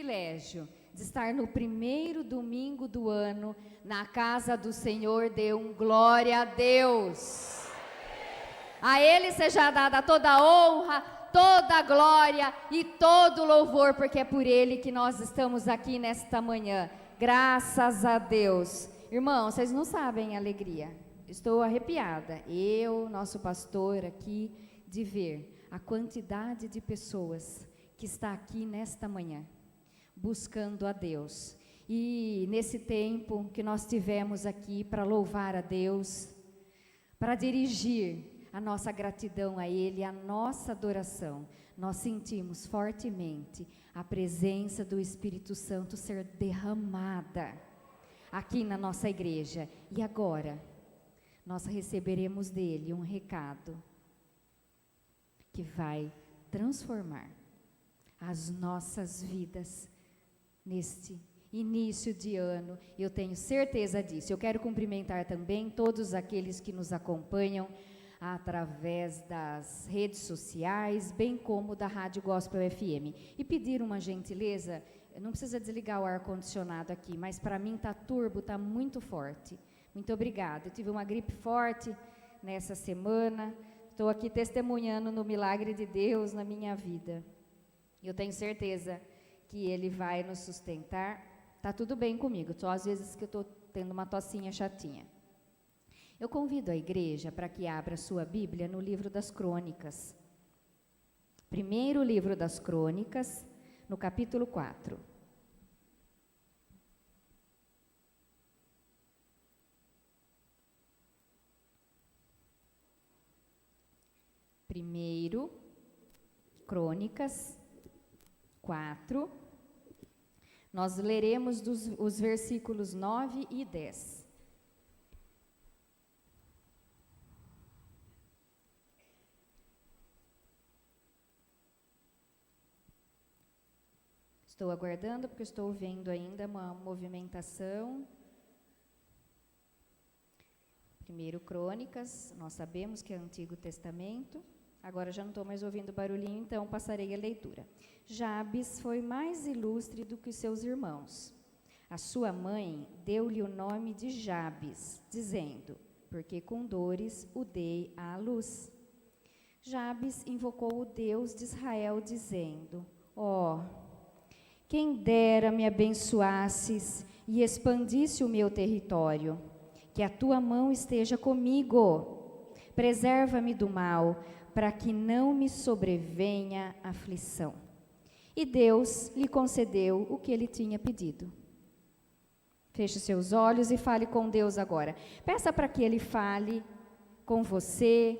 privilégio de estar no primeiro domingo do ano na casa do Senhor. Dê um glória a Deus. A Ele seja dada toda a honra, toda a glória e todo o louvor, porque é por Ele que nós estamos aqui nesta manhã. Graças a Deus. Irmãos, vocês não sabem a alegria. Estou arrepiada, nosso pastor aqui, de ver a quantidade de pessoas que está aqui nesta manhã, buscando a Deus. E nesse tempo que nós tivemos aqui para louvar a Deus, para dirigir a nossa gratidão a Ele, a nossa adoração, nós sentimos fortemente a presença do Espírito Santo ser derramada aqui na nossa igreja. E agora, nós receberemos dele um recado que vai transformar as nossas vidas neste início de ano. Eu tenho certeza disso. Eu quero cumprimentar também todos aqueles que nos acompanham através das redes sociais, bem como da Rádio Gospel FM. E pedir uma gentileza, não precisa desligar o ar-condicionado aqui, mas para mim está turbo, está muito forte. Muito obrigada. Eu tive uma gripe forte nessa semana, estou aqui testemunhando no milagre de Deus na minha vida. Eu tenho certeza que Ele vai nos sustentar. Está tudo bem comigo, só às vezes que eu estou tendo uma tossinha chatinha. Eu convido a igreja para que abra sua Bíblia no livro das Crônicas. Primeiro livro das Crônicas, no capítulo 4. Primeiro, Crônicas 4. Nós leremos os versículos 9 e 10. Estou aguardando, porque estou vendo ainda uma movimentação. Primeiro Crônicas, nós sabemos que é Antigo Testamento. Agora já não estou mais ouvindo barulhinho, então passarei a leitura. Jabes foi mais ilustre do que os seus irmãos. A sua mãe deu-lhe o nome de Jabes, dizendo, porque com dores o dei à luz. Jabes invocou o Deus de Israel, dizendo, quem dera me abençoasses e expandisse o meu território, que a tua mão esteja comigo. Preserva-me do mal, para que não me sobrevenha aflição. E Deus lhe concedeu o que ele tinha pedido. Feche seus olhos e fale com Deus agora. Peça para que Ele fale com você.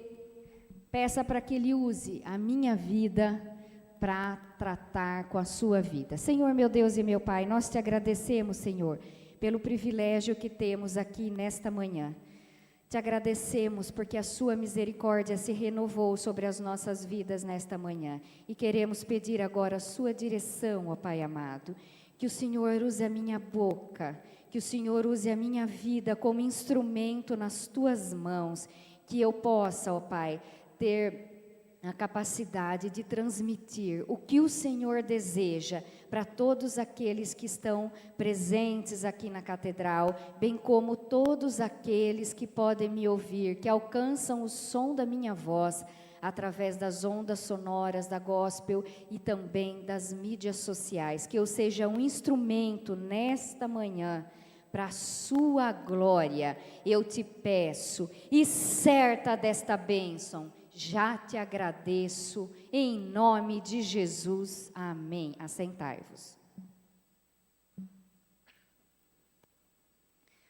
Peça para que Ele use a minha vida para tratar com a sua vida. Senhor, meu Deus e meu Pai, nós te agradecemos, Senhor, pelo privilégio que temos aqui nesta manhã. Te agradecemos porque a sua misericórdia se renovou sobre as nossas vidas nesta manhã. E queremos pedir agora a sua direção, ó Pai amado. Que o Senhor use a minha boca, que o Senhor use a minha vida como instrumento nas tuas mãos. Que eu possa, ó Pai, ter a capacidade de transmitir o que o Senhor deseja para todos aqueles que estão presentes aqui na catedral, bem como todos aqueles que podem me ouvir, que alcançam o som da minha voz através das ondas sonoras da gospel e também das mídias sociais. Que eu seja um instrumento nesta manhã para a sua glória. Eu te peço, e certa desta bênção, já te agradeço, em nome de Jesus, amém. Assentai-vos.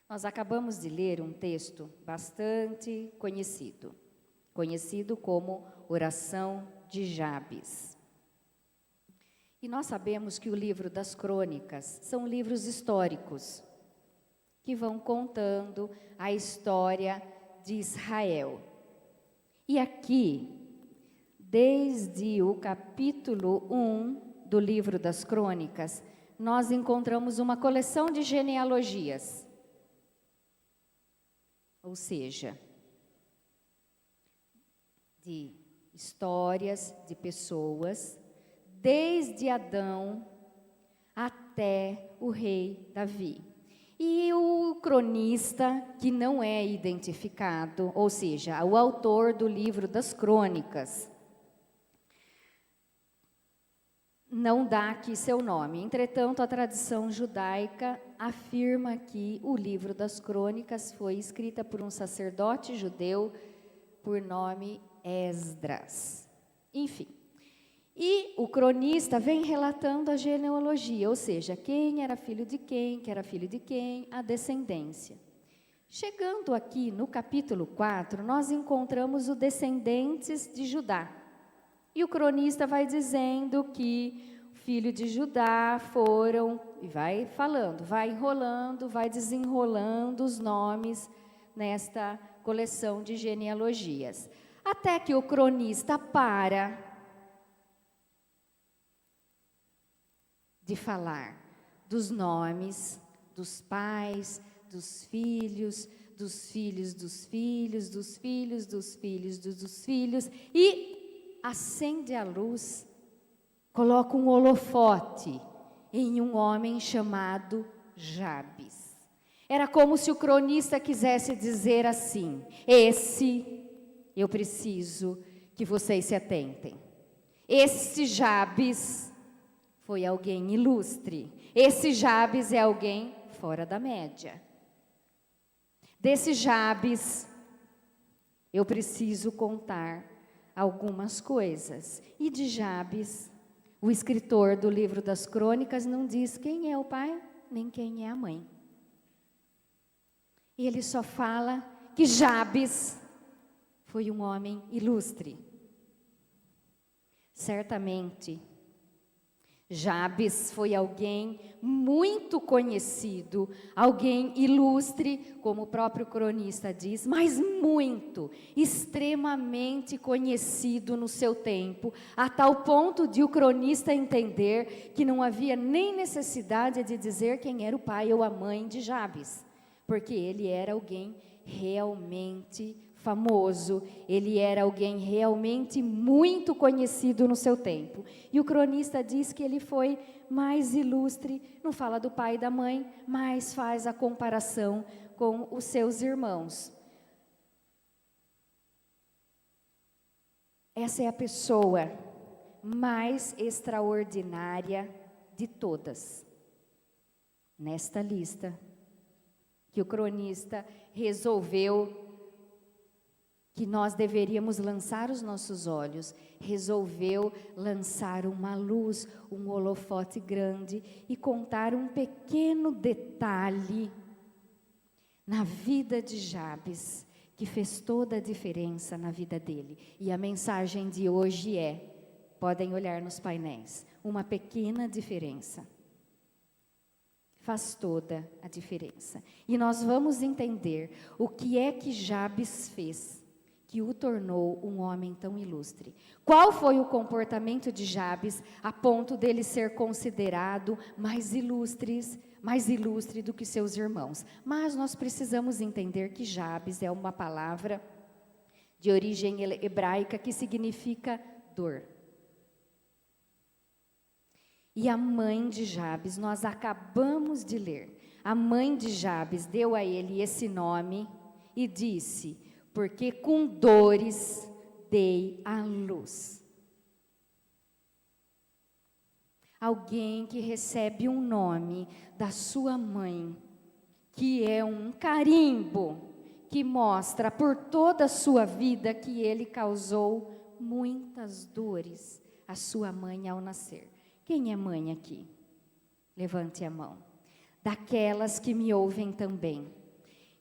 Nós acabamos de ler um texto bastante conhecido como Oração de Jabes. E nós sabemos que o livro das Crônicas são livros históricos, que vão contando a história de Israel. E aqui, desde o capítulo 1 do livro das Crônicas, nós encontramos uma coleção de genealogias. Ou seja, de histórias de pessoas, desde Adão até o rei Davi. E o cronista, que não é identificado, ou seja, o autor do livro das crônicas, não dá aqui seu nome. Entretanto, a tradição judaica afirma que o livro das crônicas foi escrita por um sacerdote judeu por nome Esdras. Enfim. E o cronista vem relatando a genealogia, ou seja, quem era filho de quem, que era filho de quem, a descendência. Chegando aqui no capítulo 4, nós encontramos os descendentes de Judá. E o cronista vai dizendo que o filho de Judá foram, e vai falando, vai enrolando, vai desenrolando os nomes nesta coleção de genealogias. Até que o cronista para de falar dos nomes dos pais, dos filhos, dos filhos dos filhos, dos filhos dos filhos dos filhos, e acende a luz, coloca um holofote em um homem chamado Jabes. Era como se o cronista quisesse dizer assim: esse eu preciso que vocês se atentem. Esse Jabes foi alguém ilustre. Esse Jabes é alguém fora da média. Desse Jabes, eu preciso contar algumas coisas. E de Jabes, o escritor do livro das crônicas não diz quem é o pai, nem quem é a mãe. E ele só fala que Jabes foi um homem ilustre. Certamente, Jabes foi alguém muito conhecido, alguém ilustre, como o próprio cronista diz, mas muito, extremamente conhecido no seu tempo, a tal ponto de o cronista entender que não havia nem necessidade de dizer quem era o pai ou a mãe de Jabes, porque ele era alguém realmente famoso, ele era alguém realmente muito conhecido no seu tempo. E o cronista diz que ele foi mais ilustre, não fala do pai e da mãe, mas faz a comparação com os seus irmãos. Essa é a pessoa mais extraordinária de todas, nesta lista, que o cronista resolveu que nós deveríamos lançar os nossos olhos, resolveu lançar uma luz, um holofote grande e contar um pequeno detalhe na vida de Jabes, que fez toda a diferença na vida dele. E a mensagem de hoje é, podem olhar nos painéis, uma pequena diferença faz toda a diferença. E nós vamos entender o que é que Jabes fez que o tornou um homem tão ilustre. Qual foi o comportamento de Jabes a ponto dele ser considerado mais ilustre do que seus irmãos? Mas nós precisamos entender que Jabes é uma palavra de origem hebraica que significa dor. E a mãe de Jabes, nós acabamos de ler, a mãe de Jabes deu a ele esse nome e disse: porque com dores dei à luz. Alguém que recebe um nome da sua mãe, que é um carimbo, que mostra por toda a sua vida que ele causou muitas dores à sua mãe ao nascer. Quem é mãe aqui? Levante a mão. Daquelas que me ouvem também.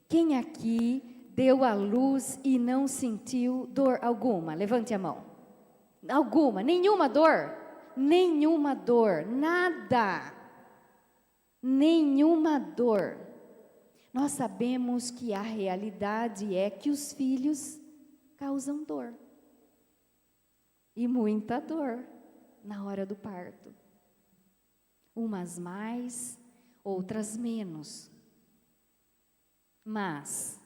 Quem aqui deu à luz e não sentiu dor alguma? Levante a mão. Alguma? Nenhuma dor? Nenhuma dor, nada. Nenhuma dor. Nós sabemos que a realidade é que os filhos causam dor. E muita dor na hora do parto. Umas mais, outras menos. Mas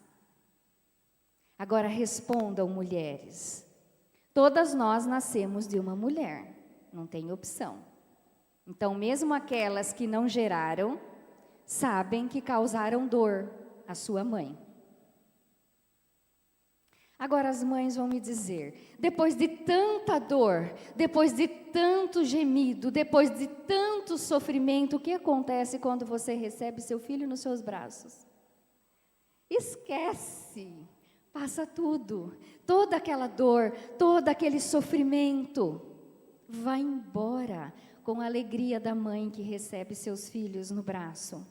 agora respondam, mulheres. Todas nós nascemos de uma mulher, não tem opção. Então, mesmo aquelas que não geraram, sabem que causaram dor à sua mãe. Agora as mães vão me dizer, depois de tanta dor, depois de tanto gemido, depois de tanto sofrimento, o que acontece quando você recebe seu filho nos seus braços? Esquece, passa tudo, toda aquela dor, todo aquele sofrimento, vai embora com a alegria da mãe que recebe seus filhos no braço.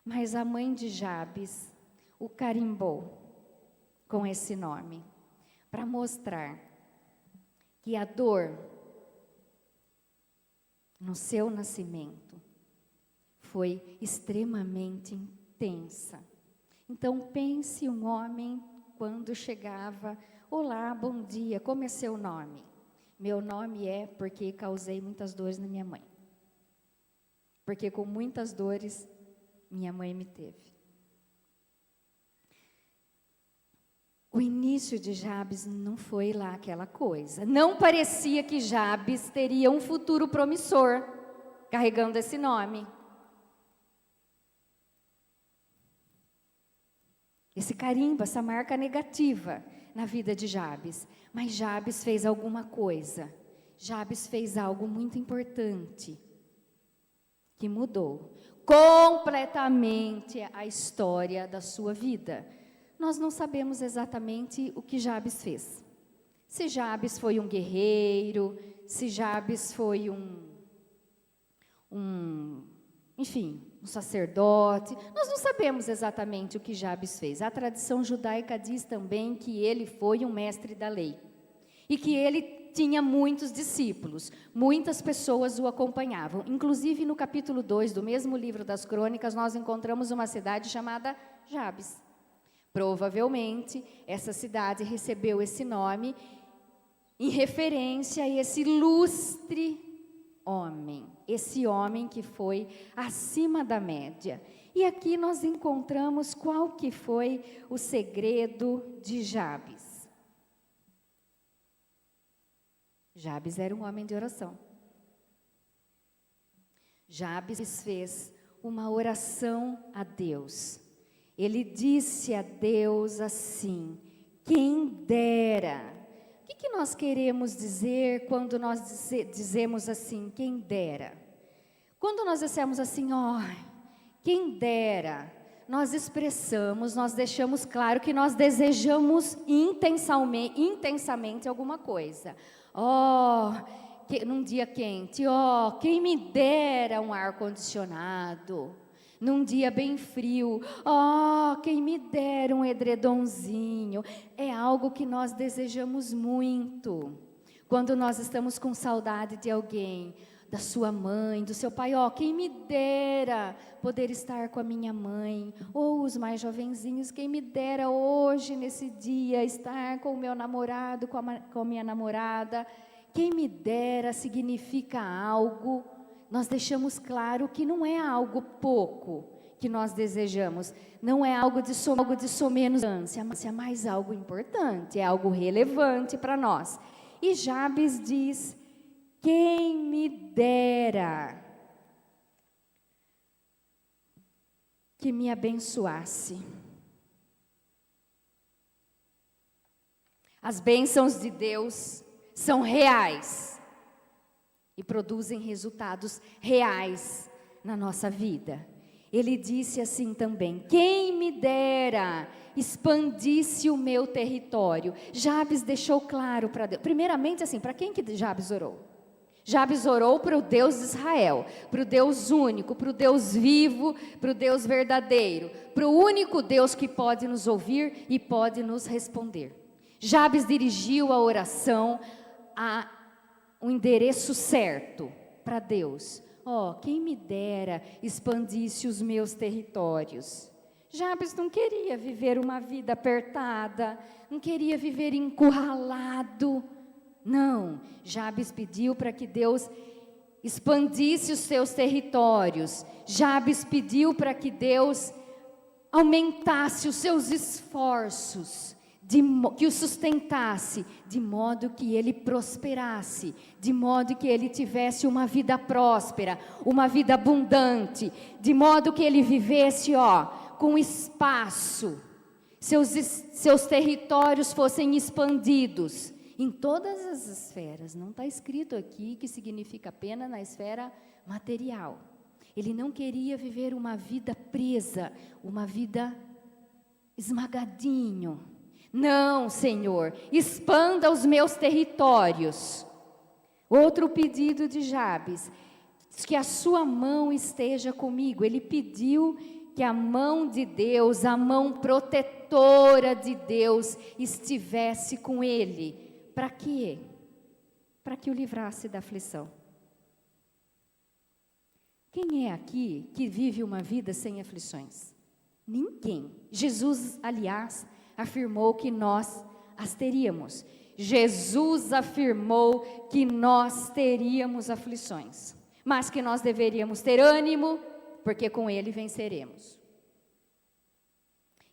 Mas a mãe de Jabes o carimbou com esse nome, para mostrar que a dor no seu nascimento foi extremamente intensa. Então pense um homem quando chegava, olá, bom dia, como é seu nome? Meu nome é porque causei muitas dores na minha mãe. Porque com muitas dores minha mãe me teve. O início de Jabes não foi lá aquela coisa. Não parecia que Jabes teria um futuro promissor, carregando esse nome. Esse carimbo, essa marca negativa na vida de Jabes. Mas Jabes fez alguma coisa. Jabes fez algo muito importante, que mudou completamente a história da sua vida. Nós não sabemos exatamente o que Jabes fez. Se Jabes foi um guerreiro, se Jabes foi enfim, um sacerdote. Nós não sabemos exatamente o que Jabes fez. A tradição judaica diz também que ele foi um mestre da lei. E que ele tinha muitos discípulos, muitas pessoas o acompanhavam. Inclusive no capítulo 2 do mesmo livro das Crônicas, nós encontramos uma cidade chamada Jabes. Provavelmente, essa cidade recebeu esse nome em referência a esse ilustre homem. Esse homem que foi acima da média. E aqui nós encontramos qual que foi o segredo de Jabes. Jabes era um homem de oração. Jabes fez uma oração a Deus. Ele disse a Deus assim, quem dera. O que nós queremos dizer quando nós dizemos assim, quem dera? Quando nós dissemos assim, quem dera, nós expressamos, nós deixamos claro que nós desejamos intensamente alguma coisa. Num dia quente, quem me dera um ar-condicionado. Num dia bem frio, quem me dera um edredomzinho. É algo que nós desejamos muito. Quando nós estamos com saudade de alguém, da sua mãe, do seu pai, quem me dera poder estar com a minha mãe. Ou os mais jovenzinhos, quem me dera hoje, nesse dia, estar com o meu namorado, com a minha namorada. Quem me dera significa algo. Nós deixamos claro que não é algo pouco que nós desejamos, não é algo de somenos, mas é mais algo importante, é algo relevante para nós. E Jabes diz, quem me dera que me abençoasse. As bênçãos de Deus são reais. E produzem resultados reais na nossa vida. Ele disse assim também, quem me dera expandisse o meu território. Jabes deixou claro para Deus. Primeiramente assim, para quem que Jabes orou? Jabes orou para o Deus de Israel, para o Deus único, para o Deus vivo, para o Deus verdadeiro, para o único Deus que pode nos ouvir e pode nos responder. Jabes dirigiu a oração a um endereço certo para Deus. Quem me dera expandisse os meus territórios. Jabes não queria viver uma vida apertada, não queria viver encurralado. Não, Jabes pediu para que Deus expandisse os seus territórios. Jabes pediu para que Deus aumentasse os seus esforços que o sustentasse, de modo que ele prosperasse, de modo que ele tivesse uma vida próspera, uma vida abundante, de modo que ele vivesse, com espaço, seus territórios fossem expandidos em todas as esferas. Não está escrito aqui que significa apenas na esfera material. Ele não queria viver uma vida presa, uma vida esmagadinho. Não, Senhor, expanda os meus territórios. Outro pedido de Jabes, que a sua mão esteja comigo. Ele pediu que a mão de Deus, a mão protetora de Deus, estivesse com ele. Para quê? Para que o livrasse da aflição. Quem é aqui que vive uma vida sem aflições? Ninguém. Jesus, aliás, afirmou que nós as teríamos. Jesus afirmou que nós teríamos aflições, mas que nós deveríamos ter ânimo, porque com ele venceremos.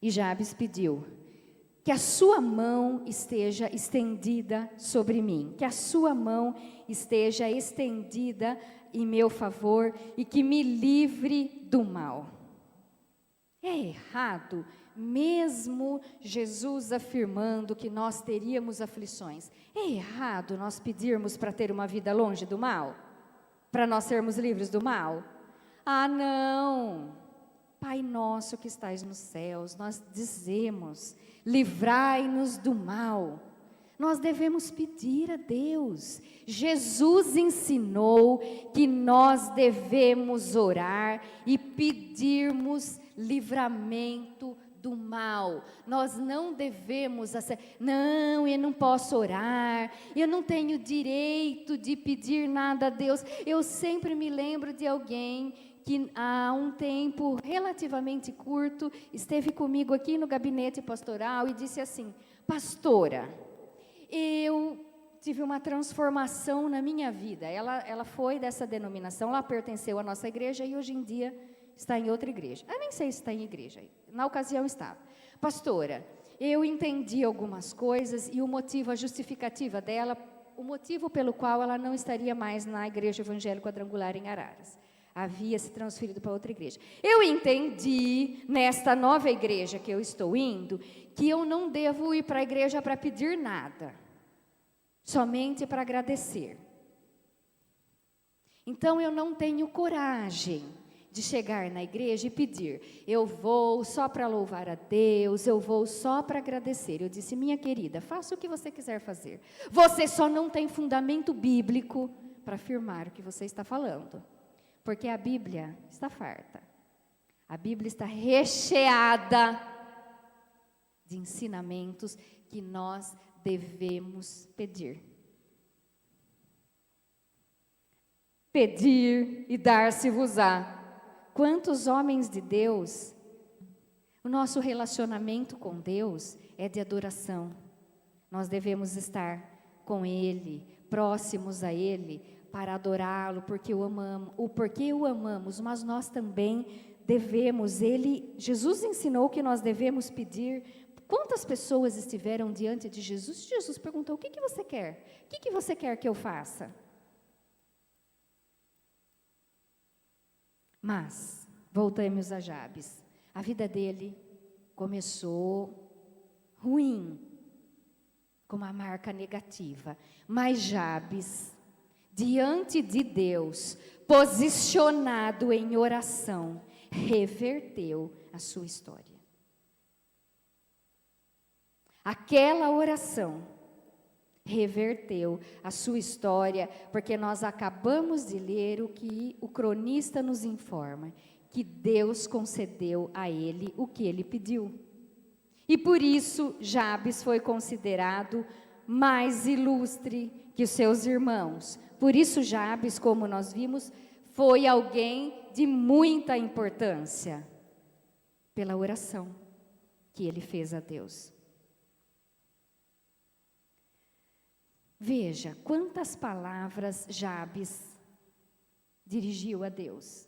E Jabes pediu que a sua mão esteja estendida sobre mim, que a sua mão esteja estendida em meu favor e que me livre do mal. É errado, mesmo Jesus afirmando que nós teríamos aflições, é errado nós pedirmos para ter uma vida longe do mal? Para nós sermos livres do mal? Ah, não! Pai nosso que estais nos céus, nós dizemos, livrai-nos do mal. Nós devemos pedir a Deus. Jesus ensinou que nós devemos orar e pedirmos livramento do mal. Nós não devemos, não, eu não posso orar, eu não tenho direito de pedir nada a Deus. Eu sempre me lembro de alguém que há um tempo relativamente curto esteve comigo aqui no gabinete pastoral e disse assim: pastora, eu tive uma transformação na minha vida. Ela foi dessa denominação, ela pertenceu à nossa igreja e hoje em dia está em outra igreja. Eu nem sei se está em igreja, na ocasião estava. Pastora, eu entendi algumas coisas e o motivo, a justificativa dela, o motivo pelo qual ela não estaria mais na igreja evangélica quadrangular em Araras. Havia se transferido para outra igreja. Eu entendi, nesta nova igreja que eu estou indo, que eu não devo ir para a igreja para pedir nada, somente para agradecer. Então, eu não tenho coragem de chegar na igreja e pedir, eu vou só para louvar a Deus, eu vou só para agradecer. Eu disse: minha querida, faça o que você quiser fazer. Você só não tem fundamento bíblico para afirmar o que você está falando. Porque a Bíblia está farta. A Bíblia está recheada de ensinamentos que nós devemos pedir. Pedir e dar-se-vos-á. Quantos homens de Deus, o nosso relacionamento com Deus é de adoração. Nós devemos estar com Ele, próximos a Ele, para adorá-lo, porque o amamos, mas nós também devemos, Jesus ensinou que nós devemos pedir. Quantas pessoas estiveram diante de Jesus? Jesus perguntou: o que você quer? O que você quer que eu faça? Mas, voltamos a Jabes. A vida dele começou ruim, com uma marca negativa, mas Jabes, diante de Deus, posicionado em oração, reverteu a sua história. Aquela oração reverteu a sua história, porque nós acabamos de ler o que o cronista nos informa, que Deus concedeu a ele o que ele pediu. E por isso Jabes foi considerado mais ilustre que os seus irmãos. Por isso Jabes, como nós vimos, foi alguém de muita importância, pela oração que ele fez a Deus. Veja quantas palavras Jabes dirigiu a Deus.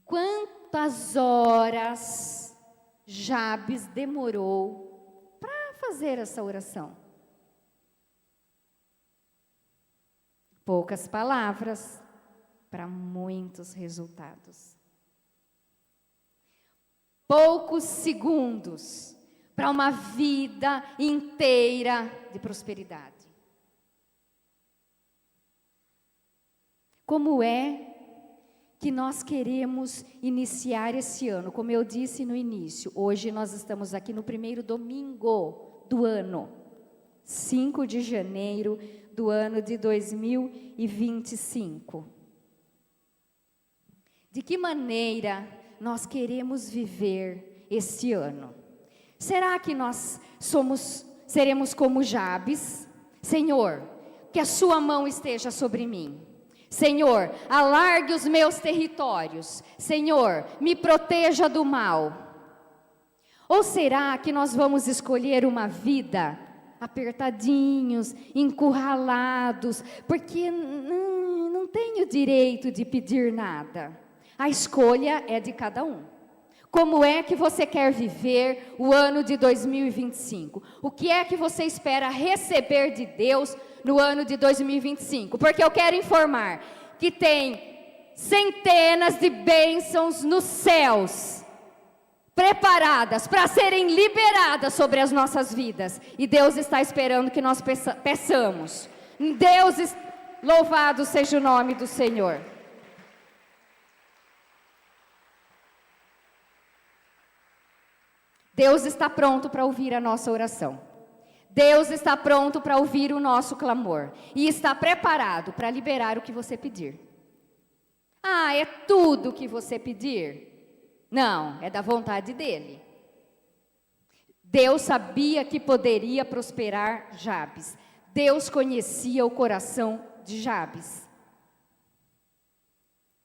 Quantas horas Jabes demorou para fazer essa oração? Poucas palavras para muitos resultados. Poucos segundos para uma vida inteira de prosperidade. Como é que nós queremos iniciar esse ano? Como eu disse no início, hoje nós estamos aqui no primeiro domingo do ano, 5 de janeiro do ano de 2025. De que maneira nós queremos viver esse ano? Será que nós seremos como Jabes? Senhor, que a sua mão esteja sobre mim. Senhor, alargue os meus territórios. Senhor, me proteja do mal. Ou será que nós vamos escolher uma vida apertadinhos, encurralados, porque não tenho direito de pedir nada? A escolha é de cada um. Como é que você quer viver o ano de 2025? O que é que você espera receber de Deus no ano de 2025? Porque eu quero informar que tem centenas de bênçãos nos céus, preparadas para serem liberadas sobre as nossas vidas. E Deus está esperando que nós peçamos. Louvado seja o nome do Senhor. Deus está pronto para ouvir a nossa oração. Deus está pronto para ouvir o nosso clamor. E está preparado para liberar o que você pedir. Ah, é tudo o que você pedir? Não, é da vontade dele. Deus sabia que poderia prosperar Jabes. Deus conhecia o coração de Jabes.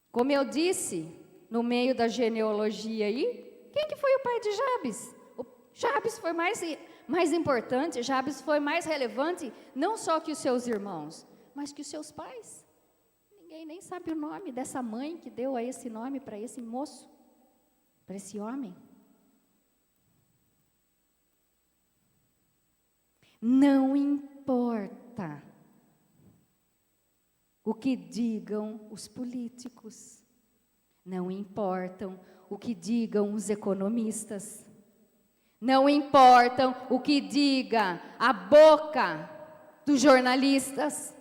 Como eu disse, no meio da genealogia aí, quem que foi o pai de Jabes? Jabes foi mais importante, Jabes foi mais relevante, não só que os seus irmãos, mas que os seus pais. Ninguém nem sabe o nome dessa mãe que deu a esse nome para esse moço, para esse homem. Não importa o que digam os políticos, não importam o que digam os economistas, não importam o que diga a boca dos jornalistas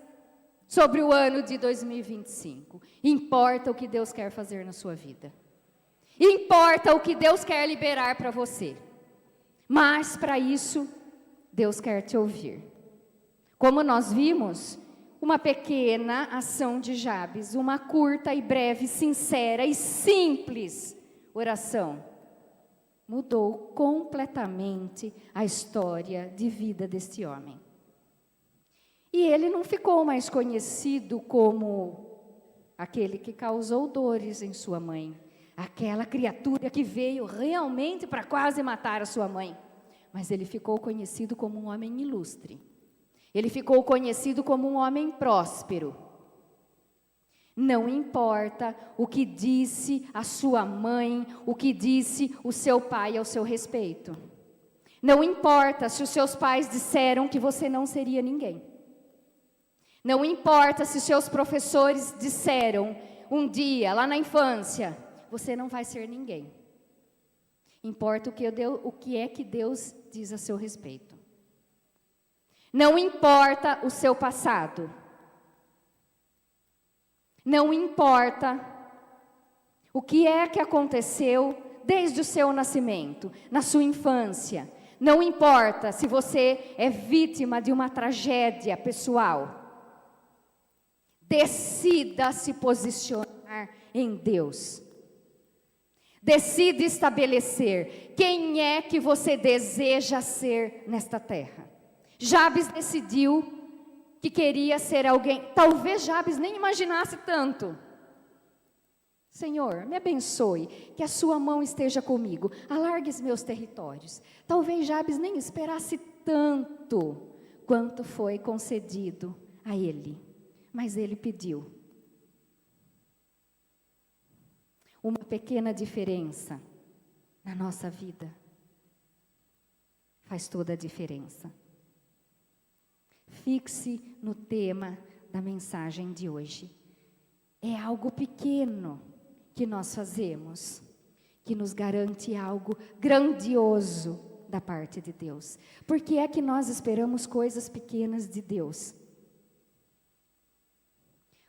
sobre o ano de 2025. Importa o que Deus quer fazer na sua vida. Importa o que Deus quer liberar para você. Mas para isso, Deus quer te ouvir. Como nós vimos, uma pequena ação de Jabes, uma curta e breve, sincera e simples oração, mudou completamente a história de vida deste homem. E ele não ficou mais conhecido como aquele que causou dores em sua mãe, aquela criatura que veio realmente para quase matar a sua mãe, mas ele ficou conhecido como um homem ilustre. Ele ficou conhecido como um homem próspero. Não importa o que disse a sua mãe, o que disse o seu pai ao seu respeito. Não importa se os seus pais disseram que você não seria ninguém. Não importa se os seus professores disseram um dia, lá na infância, você não vai ser ninguém. Importa o que é que Deus diz a seu respeito. Não importa o seu passado. Não importa o que é que aconteceu desde o seu nascimento, na sua infância. Não importa se você é vítima de uma tragédia pessoal. Decida se posicionar em Deus. Decida estabelecer quem é que você deseja ser nesta terra. Jabes decidiu que queria ser alguém, talvez Jabes nem imaginasse tanto. Senhor, me abençoe, que a sua mão esteja comigo, alargue os meus territórios. Talvez Jabes nem esperasse tanto quanto foi concedido a ele, mas ele pediu. Uma pequena diferença na nossa vida faz toda a diferença. Fixe no tema da mensagem de hoje. É algo pequeno que nós fazemos, que nos garante algo grandioso da parte de Deus. Por que é que nós esperamos coisas pequenas de Deus?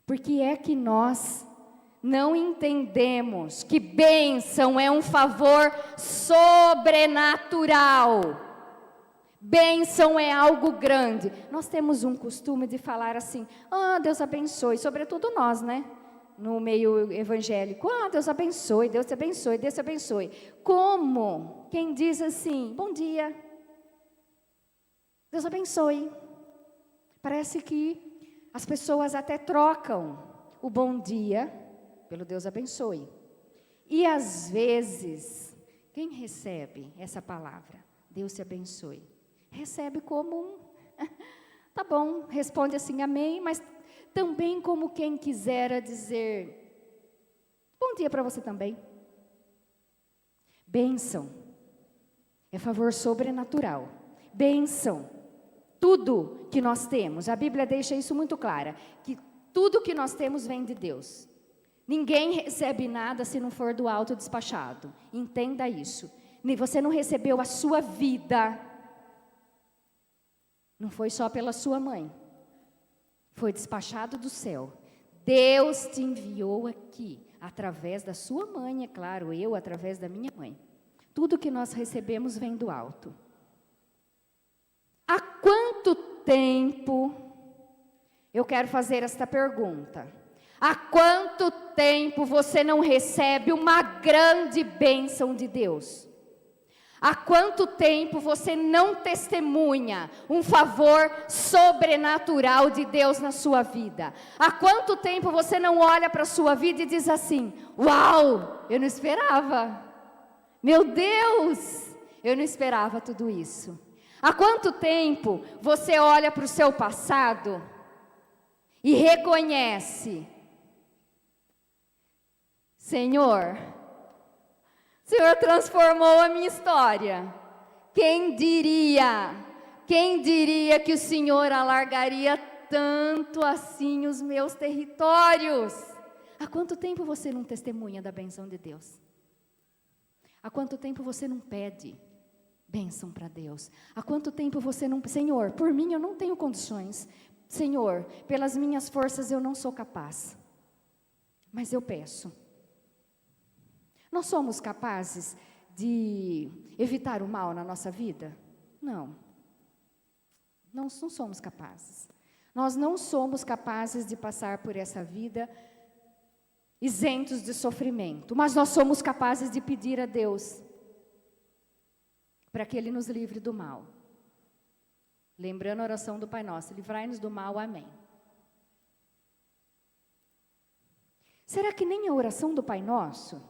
Por que é que nós não entendemos que bênção é um favor sobrenatural? Bênção é algo grande. Nós temos um costume de falar assim, Deus abençoe, sobretudo nós, né? No meio evangélico, Deus abençoe, Deus te abençoe, Deus te abençoe. Como? Quem diz assim, bom dia, Deus abençoe. Parece que as pessoas até trocam o bom dia pelo Deus abençoe. E às vezes, quem recebe essa palavra, Deus te abençoe, recebe como tá bom, responde assim, amém, mas também como quem quisera dizer, bom dia para você também. Bênção é favor sobrenatural. Bênção, tudo que nós temos, a Bíblia deixa isso muito clara, que tudo que nós temos vem de Deus. Ninguém recebe nada se não for do alto despachado. Entenda isso. Você não recebeu a sua vida, não foi só pela sua mãe. Foi despachado do céu. Deus te enviou aqui, através da sua mãe, é claro, eu através da minha mãe. Tudo que nós recebemos vem do alto. Há quanto tempo, eu quero fazer esta pergunta, há quanto tempo você não recebe uma grande bênção de Deus? Há quanto tempo você não testemunha um favor sobrenatural de Deus na sua vida? Há quanto tempo você não olha para a sua vida e diz assim, uau, eu não esperava. Meu Deus, eu não esperava tudo isso. Há quanto tempo você olha para o seu passado e reconhece, Senhor transformou a minha história. Quem diria que o Senhor alargaria tanto assim os meus territórios? Há quanto tempo você não testemunha da bênção de Deus? Há quanto tempo você não pede bênção para Deus? Há quanto tempo você não, Senhor, por mim eu não tenho condições. Senhor, pelas minhas forças eu não sou capaz. Mas eu peço. Nós somos capazes de evitar o mal na nossa vida? Não. Não somos capazes. Nós não somos capazes de passar por essa vida isentos de sofrimento. Mas nós somos capazes de pedir a Deus para que Ele nos livre do mal. Lembrando a oração do Pai Nosso, livrai-nos do mal, amém. Será que nem a oração do Pai Nosso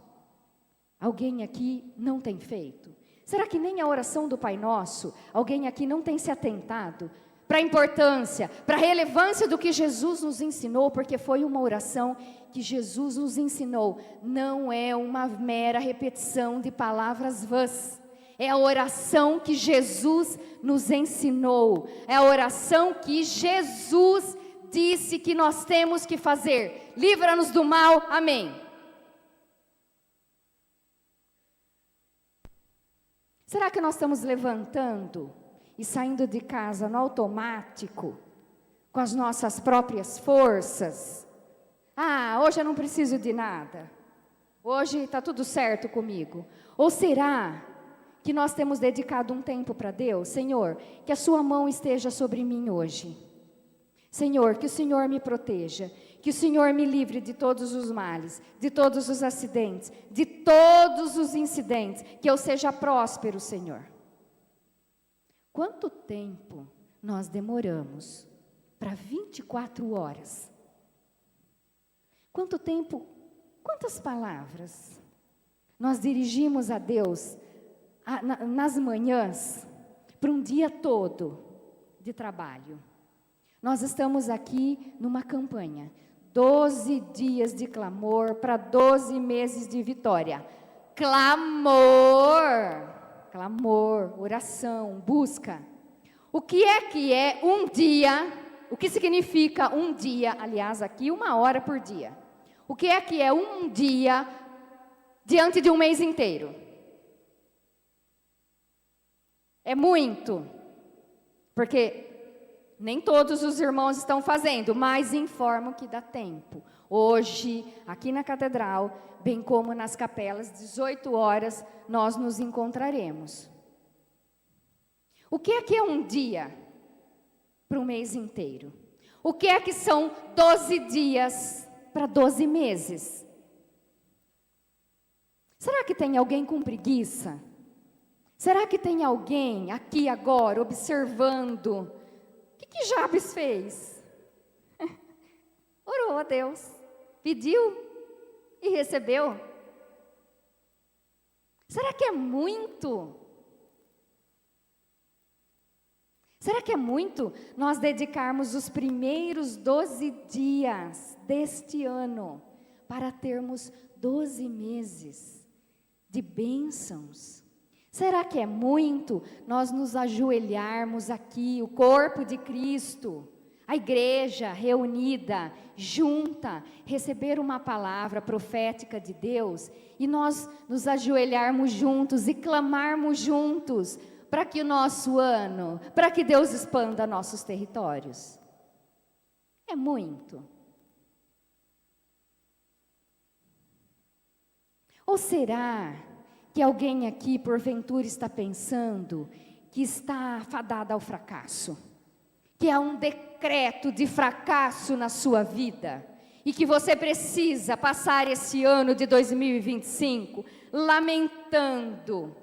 alguém aqui não tem feito? Será que nem a oração do Pai Nosso alguém aqui não tem se atentado para a importância, para a relevância do que Jesus nos ensinou? Porque foi uma oração que Jesus nos ensinou. Não é uma mera repetição de palavras vãs. É a oração que Jesus nos ensinou. É a oração que Jesus disse que nós temos que fazer. Livra-nos do mal, amém. Será que nós estamos levantando e saindo de casa no automático, com as nossas próprias forças? Hoje eu não preciso de nada. Hoje está tudo certo comigo. Ou será que nós temos dedicado um tempo para Deus? Senhor, que a sua mão esteja sobre mim hoje. Senhor, que o Senhor me proteja. Que o Senhor me livre de todos os males, de todos os acidentes, de todos os incidentes. Que eu seja próspero, Senhor. Quanto tempo nós demoramos para 24 horas? Quanto tempo, quantas palavras nós dirigimos a Deus nas manhãs para um dia todo de trabalho? Nós estamos aqui numa campanha. 12 dias de clamor para 12 meses de vitória. Clamor! clamor, oração, busca. O que é um dia? O que significa um dia? Aliás, aqui 1 hora por dia. O que é um dia diante de um mês inteiro? É muito, porque nem todos os irmãos estão fazendo, mas informam que dá tempo. Hoje, aqui na catedral, bem como nas capelas, 18 horas, nós nos encontraremos. O que é um dia para um mês inteiro? O que é que são 12 dias para 12 meses? Será que tem alguém com preguiça? Será que tem alguém aqui agora observando? O que Jabes fez? Orou a Deus, pediu e recebeu. Será que é muito? Será que é muito nós dedicarmos os primeiros 12 dias deste ano para termos 12 meses de bênçãos? Será que é muito nós nos ajoelharmos aqui, o corpo de Cristo, a igreja reunida, junta, receber uma palavra profética de Deus e nós nos ajoelharmos juntos e clamarmos juntos para que o nosso ano, para que Deus expanda nossos territórios? É muito. Ou será que alguém aqui, porventura, está pensando que está fadada ao fracasso? Que há um decreto de fracasso na sua vida? E que você precisa passar esse ano de 2025 lamentando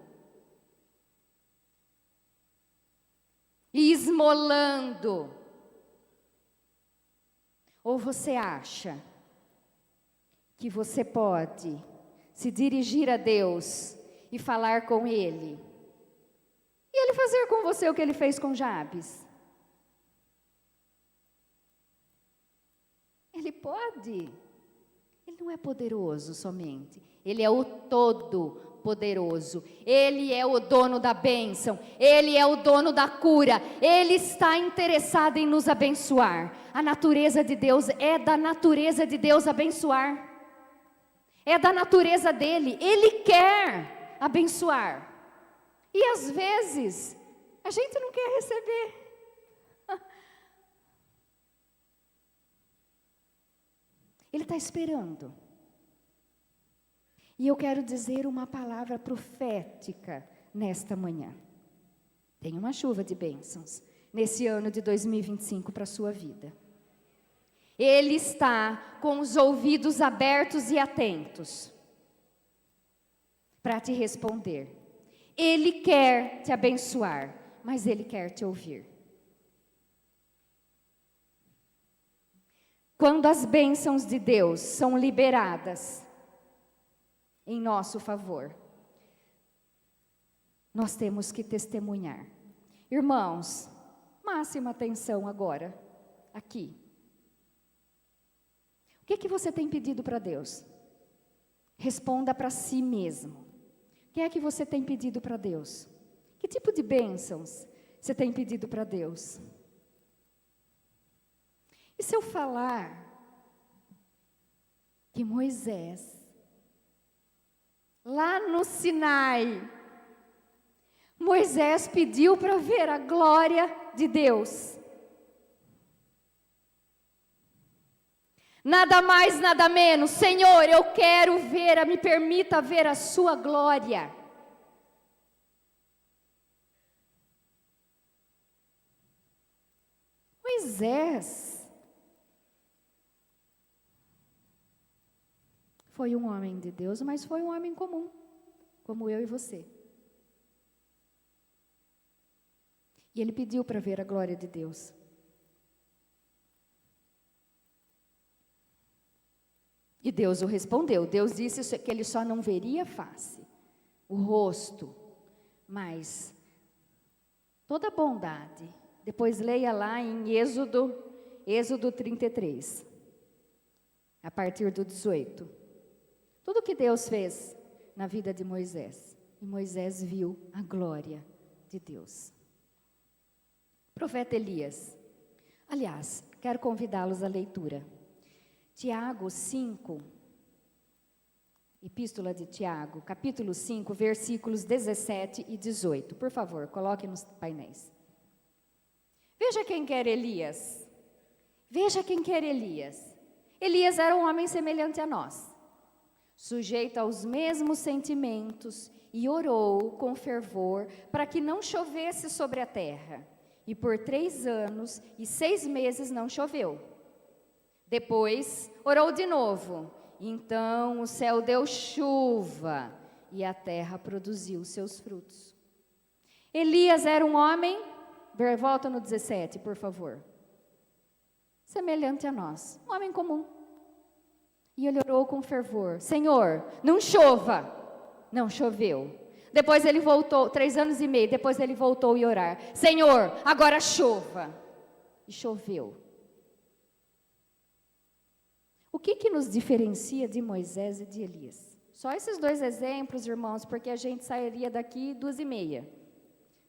e esmolando? Ou você acha que você pode se dirigir a Deus e falar com Ele, e Ele fazer com você o que Ele fez com Jabes? Ele pode. Ele não é poderoso somente, Ele é o Todo-Poderoso. Ele é o dono da bênção, Ele é o dono da cura, Ele está interessado em nos abençoar. A natureza de Deus é da natureza de Deus abençoar. É da natureza dele, Ele quer abençoar. E às vezes, a gente não quer receber. Ele está esperando. E eu quero dizer uma palavra profética nesta manhã. Tem uma chuva de bênçãos nesse ano de 2025 para a sua vida. Ele está com os ouvidos abertos e atentos para te responder. Ele quer te abençoar, mas Ele quer te ouvir. Quando as bênçãos de Deus são liberadas em nosso favor, nós temos que testemunhar. Irmãos, máxima atenção agora, aqui. O que você tem pedido para Deus? Responda para si mesmo. O que é que você tem pedido para Deus? Que tipo de bênçãos você tem pedido para Deus? E se eu falar que Moisés, lá no Sinai, Moisés pediu para ver a glória de Deus. Nada mais, nada menos. Senhor, eu quero ver, me permita ver a sua glória. Moisés foi um homem de Deus, mas foi um homem comum, como eu e você. E ele pediu para ver a glória de Deus. E Deus o respondeu. Deus disse que ele só não veria a face, o rosto, mas toda a bondade. Depois leia lá em Êxodo 33, a partir do 18. Tudo que Deus fez na vida de Moisés. e Moisés viu a glória de Deus. Profeta Elias. Aliás, quero convidá-los à leitura. Tiago 5, Epístola de Tiago, capítulo 5, versículos 17 e 18. Por favor, coloque nos painéis. Veja quem quer Elias. Veja quem quer Elias. Elias era um homem semelhante a nós, sujeito aos mesmos sentimentos, e orou com fervor para que não chovesse sobre a terra. E por 3 anos e 6 meses não choveu. Depois orou de novo. Então o céu deu chuva e a terra produziu seus frutos. Elias era um homem, volta no 17, por favor. Semelhante a nós, um homem comum. E ele orou com fervor: Senhor, não chova. Não choveu. Depois ele voltou, 3 anos e meio, depois ele voltou a orar: Senhor, agora chova. E choveu. O que nos diferencia de Moisés e de Elias? Só esses 2 exemplos, irmãos, porque a gente sairia daqui 2h30.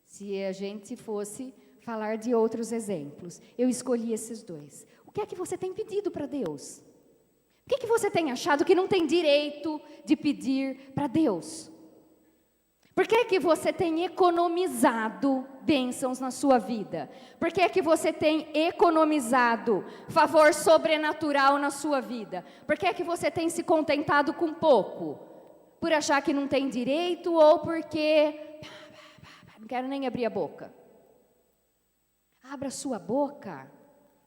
Se a gente fosse falar de outros exemplos. Eu escolhi esses 2. O que é que você tem pedido para Deus? O que você tem achado que não tem direito de pedir para Deus? Por que você tem economizado bênçãos na sua vida? Por que você tem economizado favor sobrenatural na sua vida? Por que você tem se contentado com pouco? Por achar que não tem direito ou porque não quero nem abrir a boca? Abra sua boca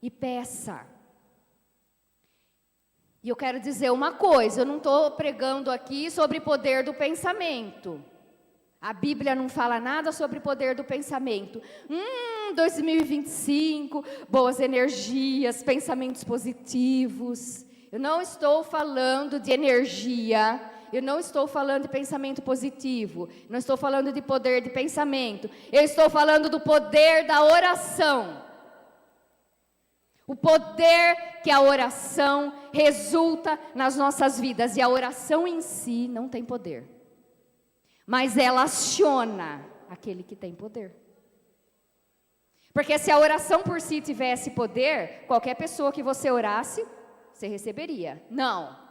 e peça. E eu quero dizer uma coisa, eu não estou pregando aqui sobre poder do pensamento. A Bíblia não fala nada sobre poder do pensamento. 2025, boas energias, pensamentos positivos. Eu não estou falando de energia, eu não estou falando de pensamento positivo, não estou falando de poder de pensamento. Eu estou falando do poder da oração. O poder que a oração resulta nas nossas vidas. E a oração em si não tem poder, mas ela aciona aquele que tem poder. Porque se a oração por si tivesse poder, qualquer pessoa que você orasse, você receberia. Não.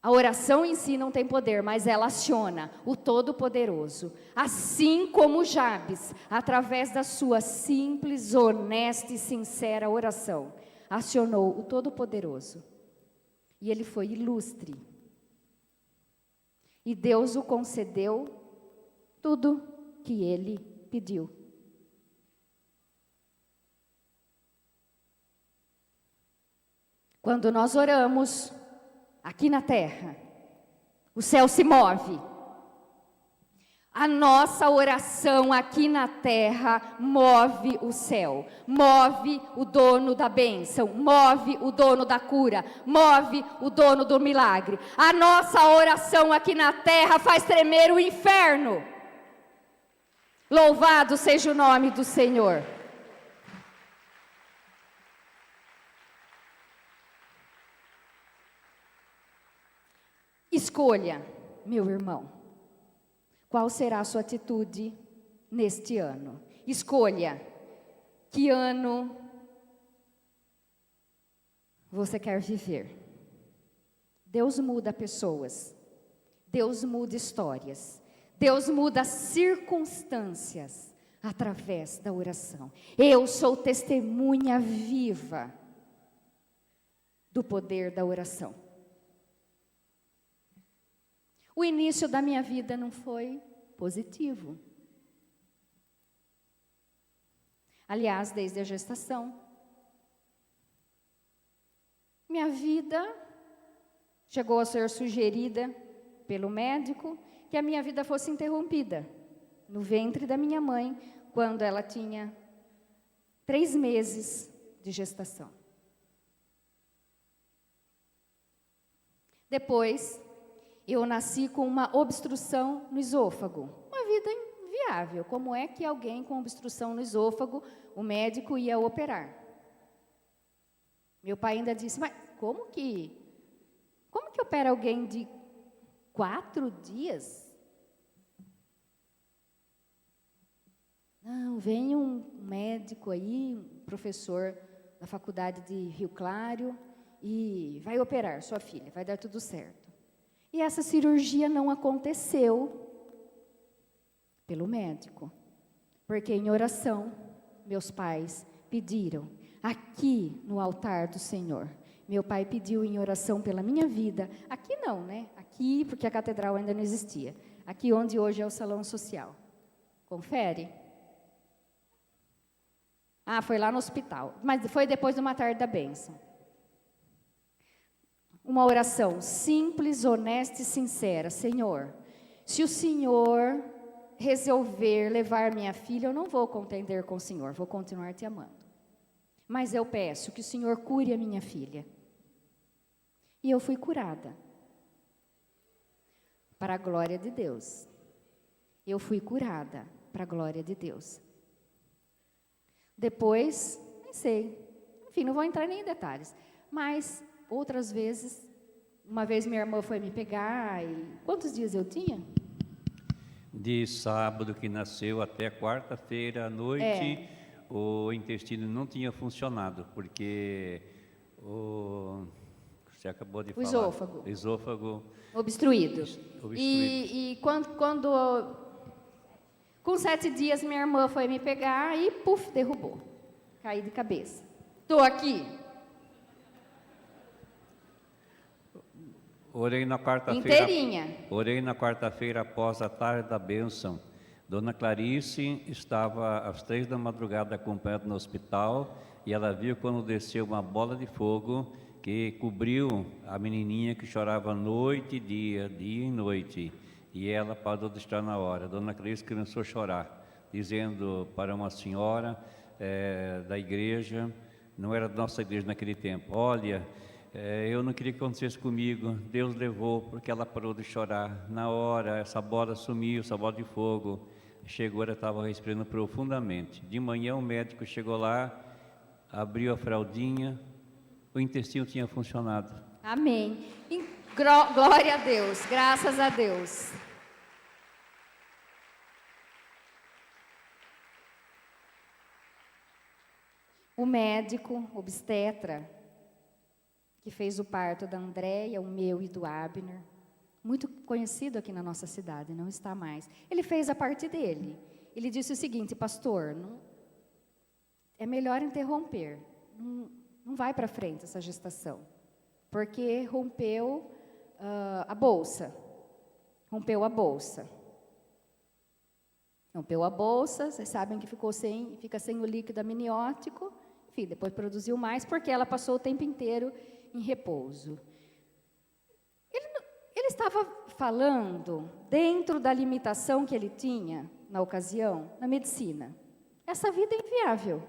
A oração em si não tem poder, mas ela aciona o Todo-Poderoso. Assim como Jabes, através da sua simples, honesta e sincera oração, acionou o Todo-Poderoso. E ele foi ilustre. E Deus o concedeu tudo que ele pediu. Quando nós oramos aqui na terra, o céu se move. A nossa oração aqui na terra move o céu, move o dono da bênção, move o dono da cura, move o dono do milagre. A nossa oração aqui na terra faz tremer o inferno. Louvado seja o nome do Senhor. Escolha, meu irmão, qual será a sua atitude neste ano? Escolha, que ano você quer viver? Deus muda pessoas, Deus muda histórias, Deus muda circunstâncias através da oração. Eu sou testemunha viva do poder da oração. O início da minha vida não foi positivo. Aliás, desde a gestação. Minha vida chegou a ser sugerida pelo médico que a minha vida fosse interrompida no ventre da minha mãe, quando ela tinha 3 meses de gestação. Depois, eu nasci com uma obstrução no esôfago. Uma vida inviável. Como é que alguém com obstrução no esôfago, o médico ia operar? Meu pai ainda disse, mas como que opera alguém de 4 dias? Não, vem um médico aí, um professor da faculdade de Rio Claro, e vai operar sua filha, vai dar tudo certo. E essa cirurgia não aconteceu pelo médico, porque em oração, meus pais pediram, aqui no altar do Senhor, meu pai pediu em oração pela minha vida, aqui não, né? Aqui, porque a catedral ainda não existia, aqui onde hoje é o salão social. Confere? Ah, foi lá no hospital, mas foi depois de uma tarde da bênção. Uma oração simples, honesta e sincera. Senhor, se o Senhor resolver levar minha filha, eu não vou contender com o Senhor, vou continuar te amando. Mas eu peço que o Senhor cure a minha filha. E eu fui curada. Para a glória de Deus. Eu fui curada para a glória de Deus. Depois, nem sei, enfim, não vou entrar nem em detalhes, mas outras vezes, uma vez minha irmã foi me pegar, e quantos dias eu tinha? De sábado que nasceu até quarta-feira à noite, o intestino não tinha funcionado, porque você acabou de falar. O esôfago obstruído. E quando com 7 dias, minha irmã foi me pegar e, puf, derrubou. Caí de cabeça. Estou aqui. Orei na quarta-feira. Inteirinha. Orei na quarta-feira após a tarde da bênção. Dona Clarice estava às 3 da madrugada acompanhando no hospital e ela viu quando desceu uma bola de fogo que cobriu a menininha que chorava noite e dia e noite. E ela parou de estar na hora. Dona Clarice começou a chorar, dizendo para uma senhora da igreja, não era da nossa igreja naquele tempo, olha, eu não queria que acontecesse comigo, Deus levou, porque ela parou de chorar. Na hora, essa bola sumiu, essa bola de fogo, chegou, ela estava respirando profundamente. De manhã o médico chegou lá, abriu a fraldinha, o intestino tinha funcionado. Amém. Glória a Deus, graças a Deus. O médico obstetra que fez o parto da Andréia, o meu e do Abner, muito conhecido aqui na nossa cidade, não está mais. Ele fez a parte dele. Ele disse o seguinte, pastor, é melhor interromper, não vai para frente essa gestação, porque rompeu a bolsa. Rompeu a bolsa, vocês sabem que fica sem o líquido amniótico, enfim, depois produziu mais, porque ela passou o tempo inteiro em repouso. Ele estava falando, dentro da limitação que ele tinha, na ocasião, na medicina. Essa vida é inviável.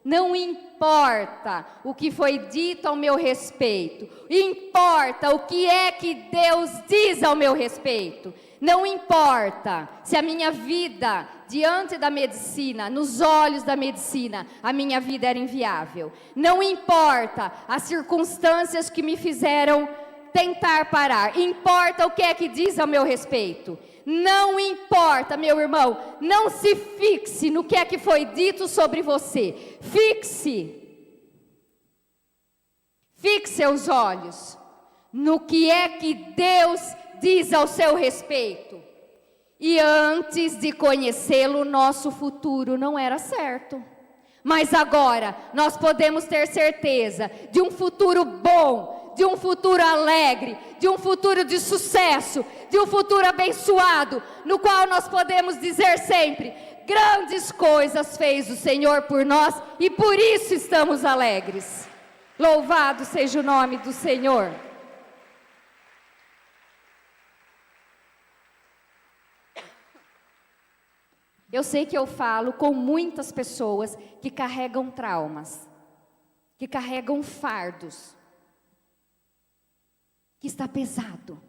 Não importa o que foi dito ao meu respeito, importa o que é que Deus diz ao meu respeito. Não importa se a minha vida, diante da medicina, nos olhos da medicina, a minha vida era inviável. Não importa as circunstâncias que me fizeram tentar parar, importa o que é que diz ao meu respeito. Não importa, meu irmão, não se fixe no que é que foi dito sobre você. Fixe seus olhos no que é que Deus diz ao seu respeito. E antes de conhecê-lo, nosso futuro não era certo. Mas agora nós podemos ter certeza de um futuro bom, de um futuro alegre, de um futuro de sucesso, de um futuro abençoado, no qual nós podemos dizer sempre, grandes coisas fez o Senhor por nós e por isso estamos alegres. Louvado seja o nome do Senhor. Eu sei que eu falo com muitas pessoas que carregam traumas, que carregam fardos, que está pesado.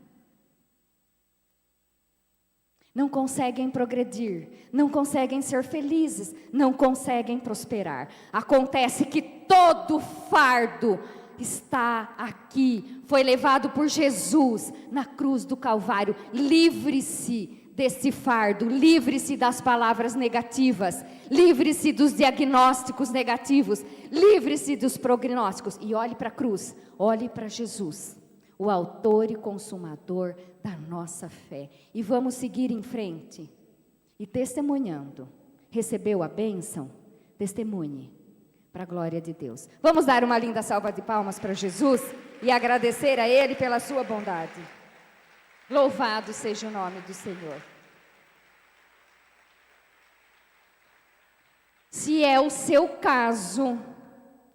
Não conseguem progredir, não conseguem ser felizes, não conseguem prosperar. Acontece que todo fardo está aqui, foi levado por Jesus na cruz do Calvário. Livre-se desse fardo, livre-se das palavras negativas, livre-se dos diagnósticos negativos, livre-se dos prognósticos e olhe para a cruz, olhe para Jesus, o autor e consumador da nossa fé. E vamos seguir em frente e testemunhando. Recebeu a bênção? Testemunhe para a glória de Deus. Vamos dar uma linda salva de palmas para Jesus e agradecer a Ele pela sua bondade. Louvado seja o nome do Senhor. Se é o seu caso,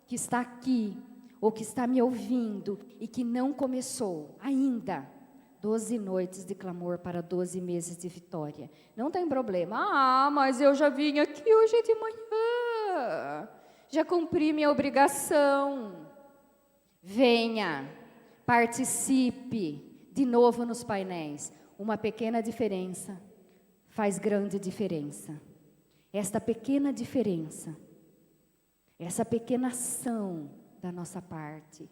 que está aqui, ou que está me ouvindo, e que não começou ainda, 12 noites de clamor para 12 meses de vitória. Não tem problema. Ah, mas eu já vim aqui hoje de manhã. Já cumpri minha obrigação. Venha, participe de novo nos painéis. Uma pequena diferença faz grande diferença. Esta pequena diferença, essa pequena ação da nossa parte,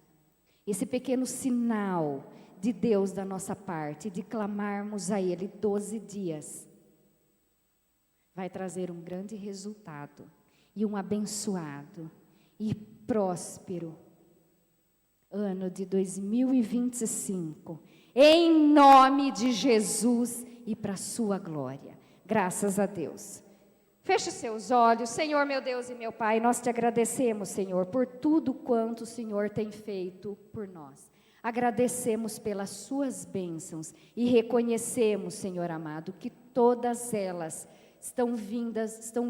esse pequeno sinal de Deus da nossa parte, de clamarmos a Ele 12 dias, vai trazer um grande resultado e um abençoado e próspero ano de 2025, em nome de Jesus e para a sua glória. Graças a Deus. Feche seus olhos. Senhor, meu Deus e meu Pai, nós te agradecemos, Senhor, por tudo quanto o Senhor tem feito por nós. Agradecemos pelas suas bênçãos e reconhecemos, Senhor amado, que todas elas estão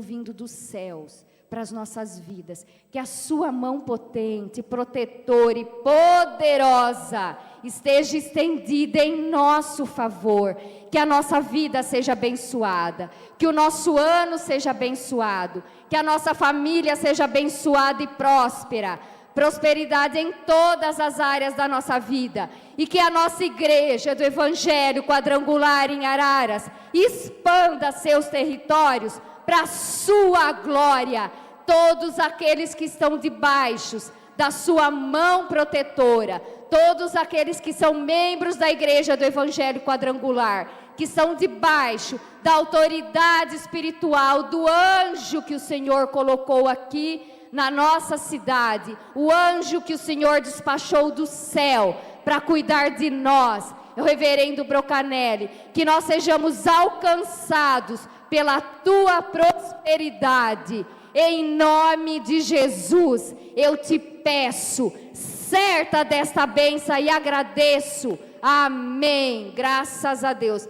vindo dos céus para as nossas vidas. Que a sua mão potente, protetora e poderosa esteja estendida em nosso favor. Que a nossa vida seja abençoada, que o nosso ano seja abençoado, que a nossa família seja abençoada e próspera, prosperidade em todas as áreas da nossa vida, e que a nossa igreja do Evangelho Quadrangular em Araras expanda seus territórios para a sua glória. Todos aqueles que estão debaixo da sua mão protetora, todos aqueles que são membros da igreja do Evangelho Quadrangular, que estão debaixo da autoridade espiritual do anjo que o Senhor colocou aqui na nossa cidade, o anjo que o Senhor despachou do céu para cuidar de nós, o reverendo Brocanelli, que nós sejamos alcançados pela tua prosperidade. Em nome de Jesus, eu te peço, certa desta bênção, e agradeço. Amém. Graças a Deus.